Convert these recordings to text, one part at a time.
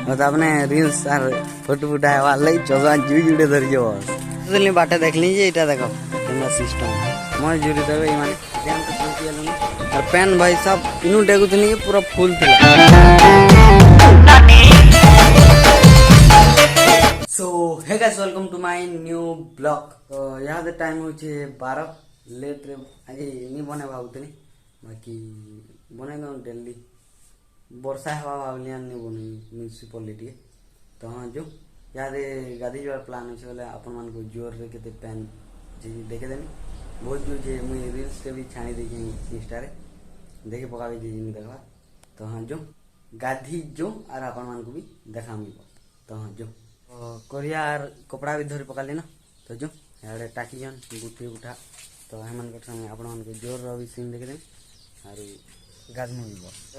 आपने reels are photo उठाए वाले चौदह जुई जुड़े धरी बस बाटे देख लीजिए इटा देखो कैमरा सिस्टम मैं जुड़ी देवे माने ध्यान तो पहुंची आलु और पेन भाई सब इनु डेगु थनी पूरा फुल थी। So hey guys welcome to my new blog. तो यहाँ दे टाइम होचे 12 लेट रे आज नी बने भावतनी बाकी बने दो डेली वर्षा हवा भावलियान नहीं बनी म्यूनिसिपालिटी। तो हाँ जो यहाँ गाधी जो प्लान अच्छे बोले अपन मान को जोर रे के पैन जी देखे देनी बहुत जो जे मुझे रील्स के भी छाणी देखी इंस्टा रे देखे पका भी जी देखा। तो हाँ जो गाधी जो और अपन मान को भी देखा मिल। तो हाँ जो कोरिया और कपड़ा भी धरी पका लेना। तो जो यहाँ टाकी जन गुठी उठा तो हेमन संगे अपन मान को जोर भी सीन देखे देनी और गाज में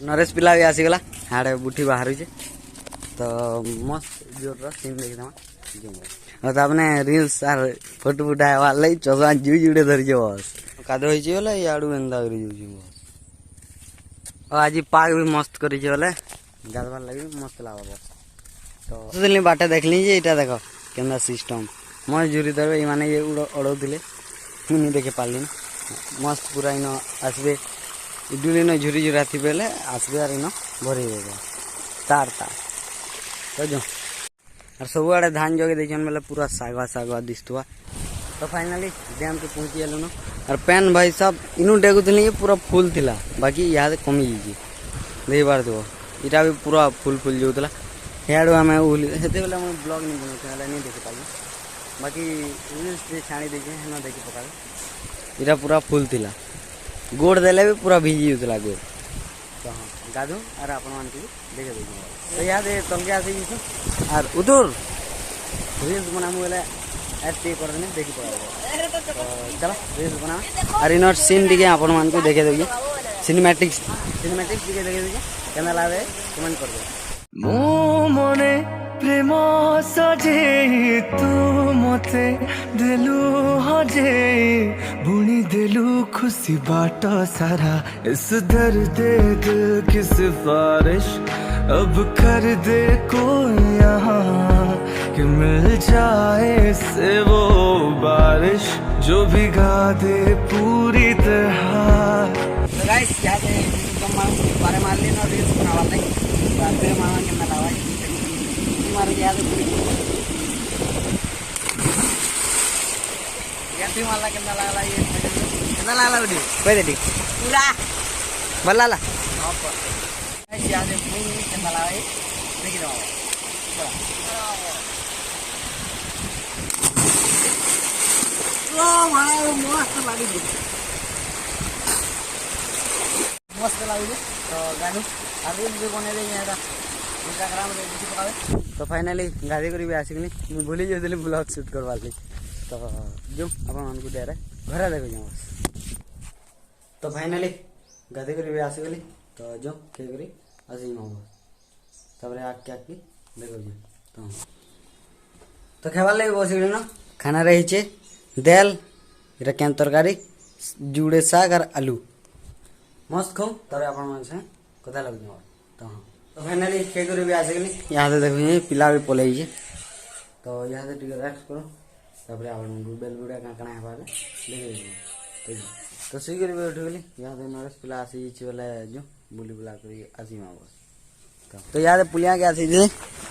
नरेश पिला भी आसीगला हाड़े बुठी बाहर तो मस्त जोर सीन देखा। तो आपने रील्स आर फोटो उठाए वाले चौदह जुई जुड़े धरी बस कादो होले याडू एंदा करी और आज पाग भी मस्त करी बोले गाधवार लगे मस्त लगा बस। तो दिन बाटे देख लीजिए इटा देखो कैमरा सिस्टम मैं जुरी देवे माने ये उड़ौले मुझे देखे पाली ना मस्त पूरा इन आसबे इडुली न झुरी झुरा थी बेले आसबे और इन भरी देवे तार तार। तो जो और सब आड़े धान जोगे देखिए बेले पूरा सागवा सागवा दिखता। तो फाइनली डैम के पहुंची गलु न और पेन भाई सब इनु डेगु थी पूरा फुल थिला बाकी यहाँ कमी जाइए देख पार थो इटा भी पूरा फुल फुल जाऊला हेड आम हेते बेले मुझे ब्लॉग नहीं बनाते नहीं देखी पाली बाकी रील्स छाणी देखिए है देखी पका इटा पूरा फुल थिला गोड़ देले भी पूरा भिजी होता गोड़। तो हाँ गाधु और अपन मान को देखे देखिए। तो याद तलके आसे और उधर रील्स बना बोले ऐड कर देने देखी पड़ा। तो चलो रील्स बना और इन सीन दिखे अपन मान को देखे देखिए सिनेमैटिक्स दिखे देखे देखिए कैसा लगे कमेंट कर दो। मो मने प्रेम सजे तू मते देलु हजे बुनी देलु खुशी बाट सारा इस दर्द दिल की सिफारिश अब कर दे कोई यहाँ कि मिल जाए से वो बारिश जो भिगा दे पूरी तरह। गाइस क्या बारे मार लेना रील्स बना वाले रात्रि मामा के नलावा मार गया तो यात्री माला के नलाला ये कितना लाला बेटी कोई बेटी पूरा बल्ला ला गाइस याद है मुझे के नलावा ये देखिए ना ओ वाह मस्त लगी मस्त लगी। तो गाड़ी आगे भी बने इंस्टाग्राम रे। तो फाइनली गाड़ी कर आसिकली भूली जाऊली ब्लॉग शूट करवा ली। तो जो अपन को डायरेक्ट घर देख जाऊँ बस। तो फाइनली गाड़ी कर आसिकली तो जो के करी आसी बस तब आके आके देख तो खेवार लगे बस ना खाना रही दाल इटा केन तरकारी जुड़े शाग और आलू मस्त खाऊ तब अपन कथा लग। तो हाँ तो फाइनली खे कर भी आसिकली यहाँ से देखिए पिला भी पलैजे। तो यहाँ से टे रेस्ट करो तापर अपन बेल बुड़ा काଣା हेबा देखे तो सुई कर उठगली यहाँ से नरेश पिला आसी बोले जो बुली बुला कर आसी बस। तो यहाँ से पुलिया के आसी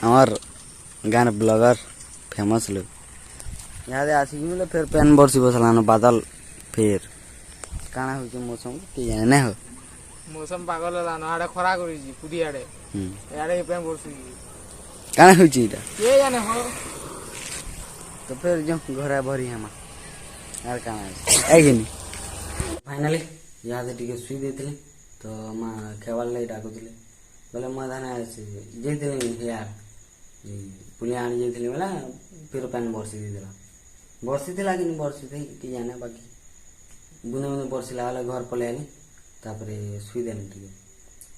हमार गाँव ब्लॉगर फेमस लोग यहाँ से आसिक बोले फिर पेन बरसी बसलान बादल फिर काଣା हो मौसम कि जाने ना हो मौसम पागल लानो आड़े खरा करिछि पुडी आड़े यारे पेन बरसु काना होछि इटा के जाने हो। तो फिर जो घर भरी हम यार काना आइगनी फाइनली यहाँ से टिके सुई देथिले। तो मां खेवाल ले डाकुथिले बोले मां धाना जेथिले यार पुलिया आनी जेथिले बोला फिर पेन बरसी देला बरसी थिला कि बरसी थी कि जाने बाकी बुने बुने बरसिला वाले घर पले आनी तापर सुई देनी टे।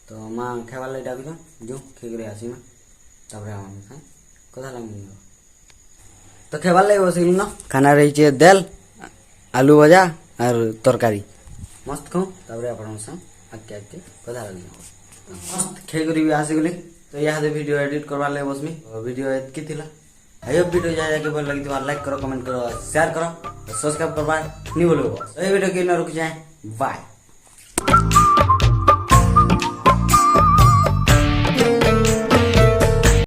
तो माँ खेवार लगे डाक जो खे कर आसी तापर कथा लगे। तो खेवार लगे बस न खाना रही दाल आलू भजा और तरकारी मस्त खाऊ तापर आप आके आके कथा लगे मस्त खे कर आसिकली तो यहाँ वीडियो एडिट करवा ले बस में वीडियो एतकी थिला आयो वीडियो जाके भल लगी लाइक करो कमेंट करो शेयर करो सब्सक्राइब करवा नहीं बोलो तो ये वीडियो के न रुक जाए बाय।